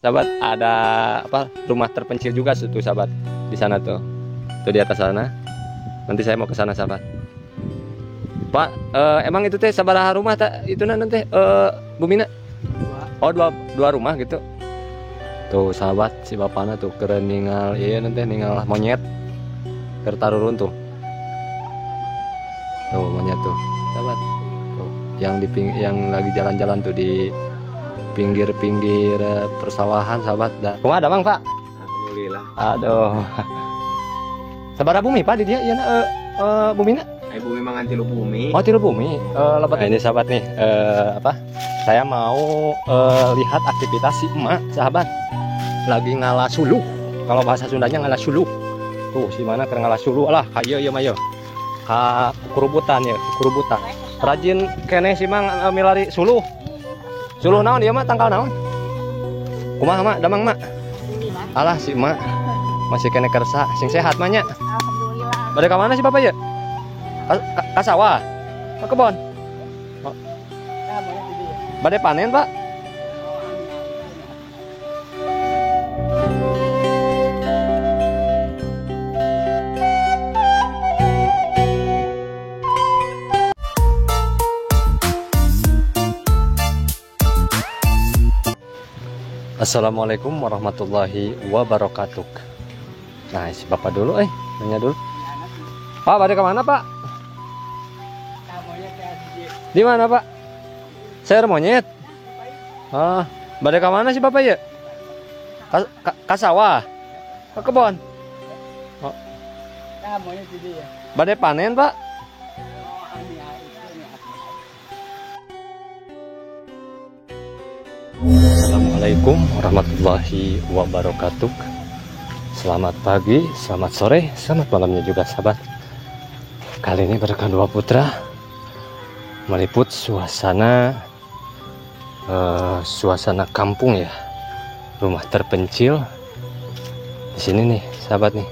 sahabat, ada apa rumah terpencil juga tuh sahabat di sana tuh di atas sana. Nanti saya mau ke sana sahabat. Pak, emang itu teh sabaraha rumah tak itu nanti Bumina? Oh dua rumah gitu. Tuh sahabat, si bapaknya tuh keren ninggal, iya nanti ninggal monyet tertarurun tuh. Tuh monyet tuh sahabat. Tuh yang lagi jalan-jalan tuh di pinggir-pinggir persawahan sahabat. Rumah ada bang pak? Alhamdulillah. Aduh. Sabaraha bumi pak di dia? Iya Bumina? Bumi mangan tilu bumi. Oh tilu bumi. Lebat. Nah, ini sahabat nih, apa? Saya mau lihat aktivitas si emak sahabat. Lagi ngalah suluh. Kalau bahasa Sundanya ngalah suluh. Tuh si mana keren ngalah suluh lah. Kayo ya mayo. Ka kurubutan ya, kurubutan. Rajin kene si mang milari suluh. Suluh naon dia mah tangkal naon? Kumaha mak, damang mak? Alah si emak masih kene kersa, sing sehat mah nya. Alhamdulillah. Bade ka mana si bapak ya? Ka sawah. Ka kebon. Oh. Bade panen, Pak? Assalamualaikum warahmatullahi wabarakatuh. Nah, si bapak dulu, nanya dulu. Pak, bade ke mana, Pak? Di mana, Pak? Saya monyet. Ah, bade ke mana sih bapak ya? Ka sawah. Ke kebon. Oh. Bade panen, Pak? Assalamualaikum warahmatullahi wabarakatuh. Selamat pagi, selamat sore, selamat malamnya juga sahabat. Kali ini berkat dua putra meliput suasana kampung ya, rumah terpencil di sini nih sahabat nih.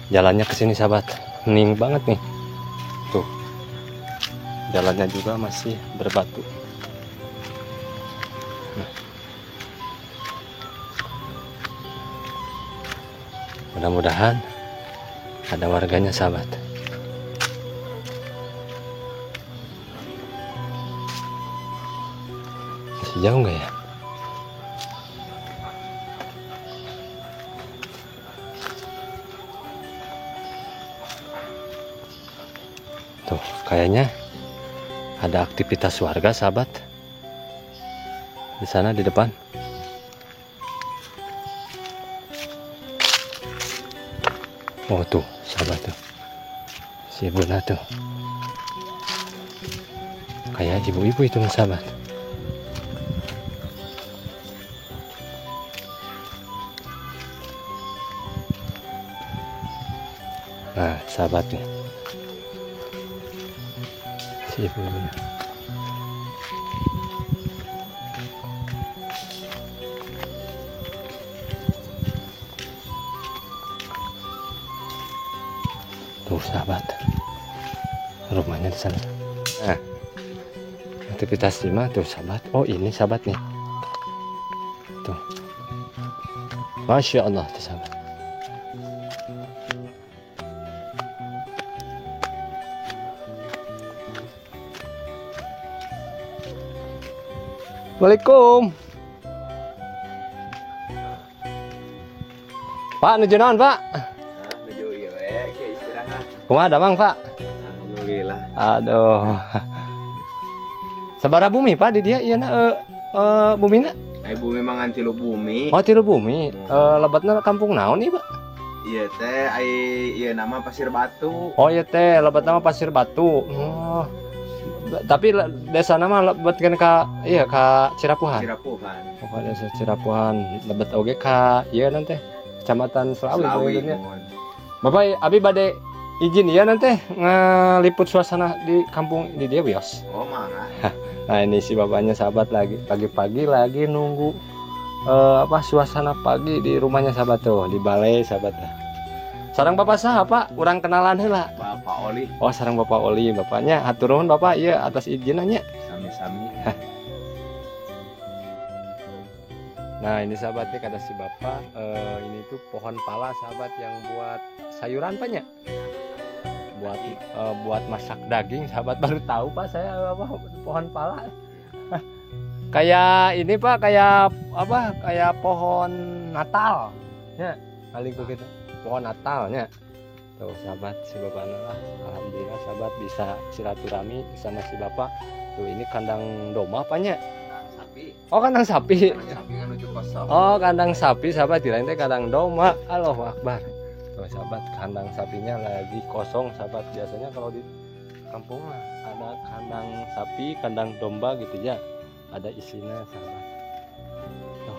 Jalannya ke sini sahabat, hening banget nih. Tuh, jalannya juga masih berbatu. Mudah-mudahan ada warganya sahabat. Masih jauh nggak ya? Tuh kayaknya ada aktivitas warga sahabat di sana di depan. Oh tuh sahabat tuh si bunda tuh kayak ibu-ibu itu sahabat. Nah sahabat nih si ibu-ibunya. Tuh sahabat, rumahnya di sana. Nah, aktivitas lima tuh sahabat. Oh ini sahabat nih. Tuh, masya Allah tuh sahabat. Waalaikumsalam. Pak, nuju naon Pak? Kumaha ada bang Pak? Alhamdulillah. Aduh. Sabaraha bumi Pak di dia? Iya bumina? Bumi mangan tilu bumi. Oh tilu bumi. Lebatna kampung naon nih Pak? Iya teh, iya nama Pasir Batu. Oh iya teh, lebat nama Pasir Batu. Oh. Tapi desa nama lebat kan ka Cirapuhan. Cirapuhan. Oh desa Cirapuhan, lebat oge ka iya nanti Kecamatan Selawi. Bapak abi bade izin ya nanti ngeliput suasana di kampung di dia bios. Oh mana? Nah ini si bapaknya sahabat lagi pagi-pagi lagi nunggu suasana pagi di rumahnya sahabat tuh di balai sahabat. Sarang bapak sah Pak, orang kenalan heula. Bapak Oli. Oh sarang bapak Oli, bapaknya hatur nuhun bapak iya atas izinannya. Sami-sami. Nah ini sahabat nih kata si bapak, ini tuh pohon pala sahabat yang buat sayuran banyak, buat masak daging sahabat. Baru tahu pak saya apa pohon pala. Kayak ini pak, kayak apa, kayak pohon Natal ya kali gitu, pohon Natalnya tuh sahabat. Si bapak alhamdulillah sahabat bisa silaturahmi sama si bapak. Tuh ini kandang domba apanya? Oh kandang sapi. Oh kandang sapi sahabat, kirain teh kandang domba. Allahu Akbar. Tuh sahabat, kandang sapinya lagi kosong sahabat. Biasanya kalau di kampung mah ada kandang sapi, kandang domba gitu ya. Ada isinya sahabat. Tuh.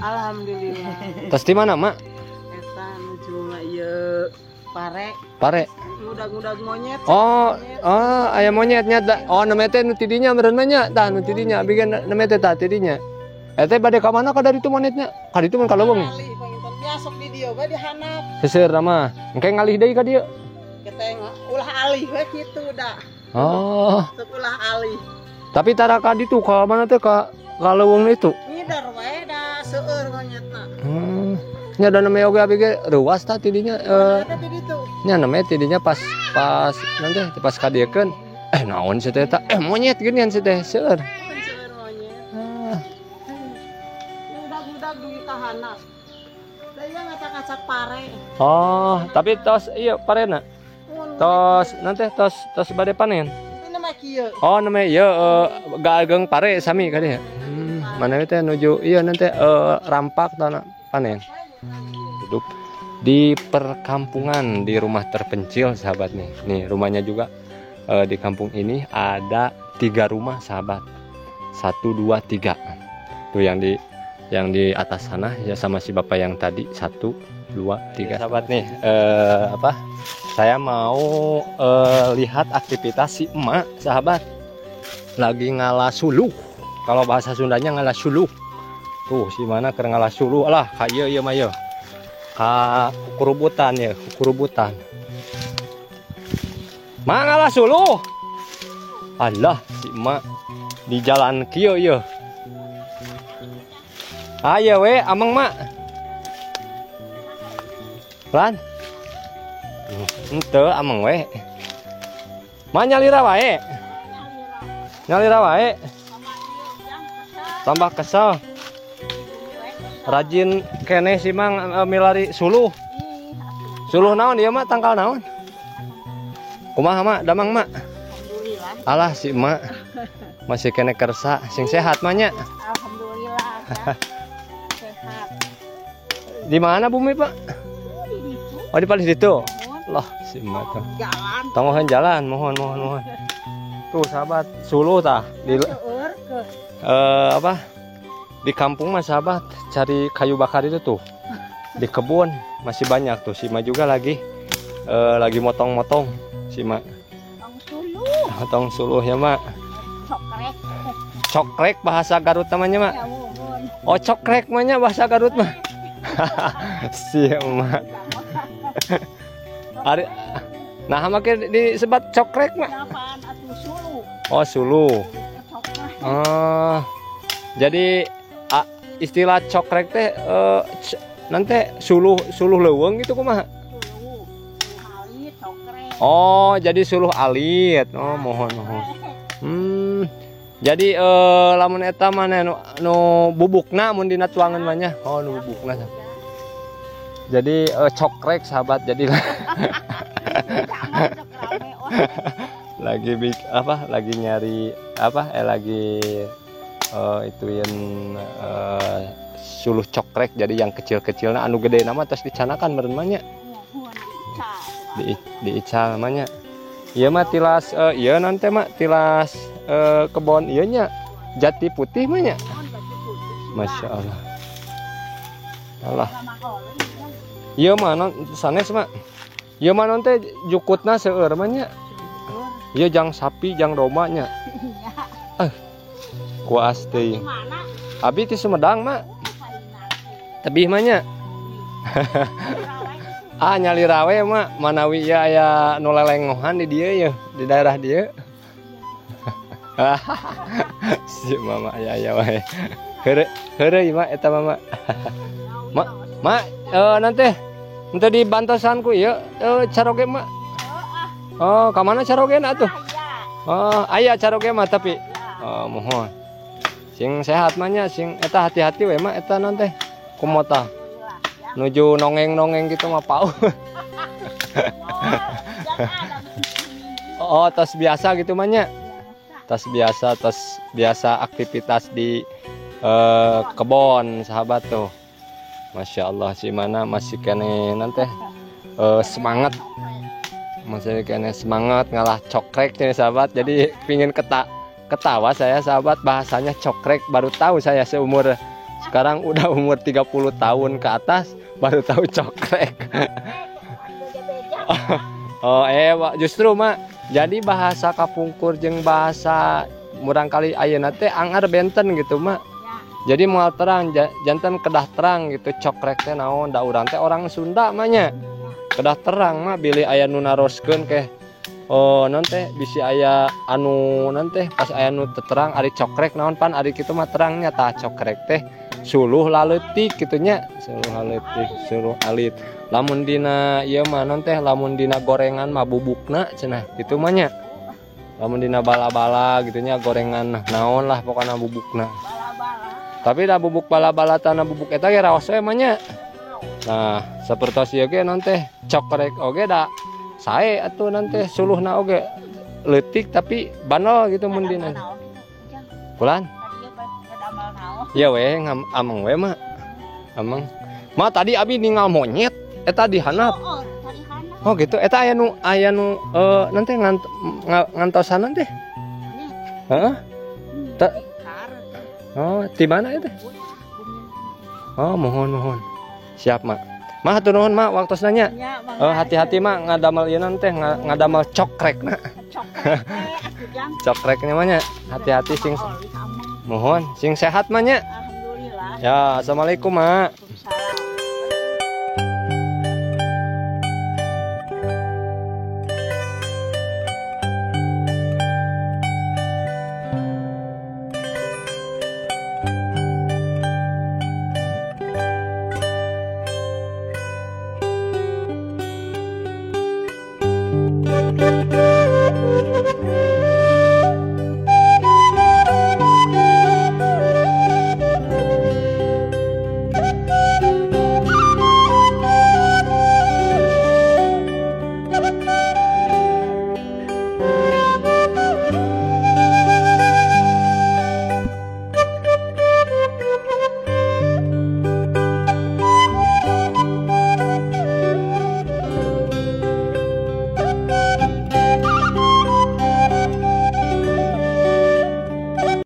Alhamdulillah. Terus di mana mak? Eta nuju mah ieu pare. Pare. Ngudag-ngudag monyet. Oh, ayam monyetnya. Oh, namanya nu tidinya merenanya, tah nu tidinya bikin namanya tah tidinya. Eta bade ka mana ka dari itu monyetnya? Ka ditu mun ka leuweung. Ya sok di dieu we dihanap. Seueur mah. Engke ngalih deui ka dieu. Keteng ulah alih we kitu da. Oh. Sok ulah alih. Tapi tara ka ditu ka mana teh ka leuweung itu. Ngidar we da seueur monyetna. Nya da namanya oge abi ge ruas tah tidinya. Ada di ditu. Nya namanya tidinya pas nanti pas ka dieukeun. Naon sih teh tah? Monyet geuningan sih teh seueur. Seueur monyet. Ngudag-ngudag dugi ka hanap. Da ieu ngacak-ngacak pare. Oh, tapi tos iya parena. Tos nanti tos bade panen. Ini mah kieu. Oh namanya iya gageung pare sami ka dieu. Mana teh nuju iya nanti rampak tanah panen. Hidup di perkampungan di rumah terpencil sahabat nih. Nih rumahnya juga di kampung ini ada 3 rumah sahabat. 1, 2, 3. Tuh yang di atas sana ya sama si bapak yang tadi 1, 2, 3 sahabat nih. Apa? Saya mau lihat aktivitas si emak sahabat. Lagi ngalah suluh. Kalau bahasa Sundanya ngalah suluh. Tuh si mana keur ngalah suluh lah ka ieu mah ieu. Ka kurubutan ya, kurubutan. Mak ngalah suluh. Allah si emak di jalan kieu ieu. Ayo we ameng mak. Lan. Henteu ameng we. Mak nyalira wae. Nyalira wae. Tambah kesel. Rajin kene si mang milari suluh. Suluh naon dia mak tangkal naon? Kumaha mak damang mak? Alhamdulillah. Alah si emak masih kene kersa sing sehat mah nya. Alhamdulillah. Sehat. Di mana bumi pak? Oh di paling situ. Loh si emak tuh. Jalan. Tonggohan jalan mohon. Tuh sahabat suluh tah di Seueur ke. apa? Di kampung mah sahabat cari kayu bakar itu tuh di kebun masih banyak tuh. Si emak juga lagi motong-motong si emak. Tong suluh ya mak. Cokrek. Cokrek bahasa Garut namanya mak. Ya mohon. Oh cokrek namanya bahasa Garut mah. Si emak. Ari nah makin disebat cokrek mak. Apaan atuh suluh. Oh suluh. Cokrek. Jadi istilah cokrek teh nanti suluh leuweung gitu kumaha? Suluh. Alit cokrek. Oh, jadi suluh alit. Oh, mohon. Jadi lamun eta mah nu bubukna mun dina tuangan mah nya. Oh, nu bubukna. Jadi cokrek sahabat. Jadi lagi lagi nyari lagi ituin suluh cokrek jadi yang kecil-kecil nah anu gede nama terus dicanakan meureun mah nya. Diical namanya. Iya mah tilas iya nanti mah tilas kebon ieu nya jati putih mah nya. Masya Allah. Allah. Iya mah sanes mah. Iya mah teh jukutna seueur mah nya. Iya jang sapi jang domba nya. Kuas teuing. Abi ti Sumedang mak. Tebih mah nya. Ah nyali rawe mak manawi ya aya nu lelengohan di dieu ya di daerah dieu. Si mama aya wae. Heureuy mak eta mama. Mak nanti dibantosan ku ieu caroge mak. Oh, ka mana carogena atuh? Oh, aya caroge mah tapi. Oh, mohon. Sing sehat mah nya sing eta hati-hati we mak eta nanti kumota. Nuju nongeng-nongeng gitu mah pau. Oh, tos biasa gitu mah nya. Tas biasa aktivitas di kebon sahabat tuh. Masya Allah si mana masih kene nanti semangat, masih kene semangat ngalah cokrek nih sahabat. Jadi pingin ketawa saya sahabat bahasanya cokrek baru tahu saya seumur sekarang udah umur 30 tahun ke atas baru tahu cokrek. Oh justru mak jadi bahasa kapungkur jeung bahasa murangkali ayeuna teh anggar benten gitu mak. Jadi moal terang janten kedah terang gitu cokrek teh naon da urang teh orang Sunda mah nya. Kedah terang mah bilih aya nu naroskeun ke non teh bisi aya anu nanti pas aya nu terang ari cokrek naon pan ari kitu mah terangnya tah cokrek teh suluh laletik gitunya suluh laletik suluh alit lamun dina ieu mah non teh lamun dina gorengan mah bubukna cenah kitu mah nya lamun dina bala-bala gitunya gorengan naon lah pokoknya bubukna tapi da bubuk bala-bala tanah bubuk eta ge raos we mah nya nah sapertos ieu ge non teh cokrek oge da sae atuh nanti suluhna oge leutik tapi banol gitu mun dina pulan iya weh ameng we mah ameng mah tadi abi ningal monyet eta dihanap oh gitu eta aya nu nanti ngantosan nanti heeh oh di mana itu oh mohon siap mak mah hatur nuhun mak waktos nanya hati-hati mak ngadamel ieu nanti ngadamel cokrek na cokreknya mah nya hati-hati sing mohon sing sehat mah nya ya assalamualaikum mak.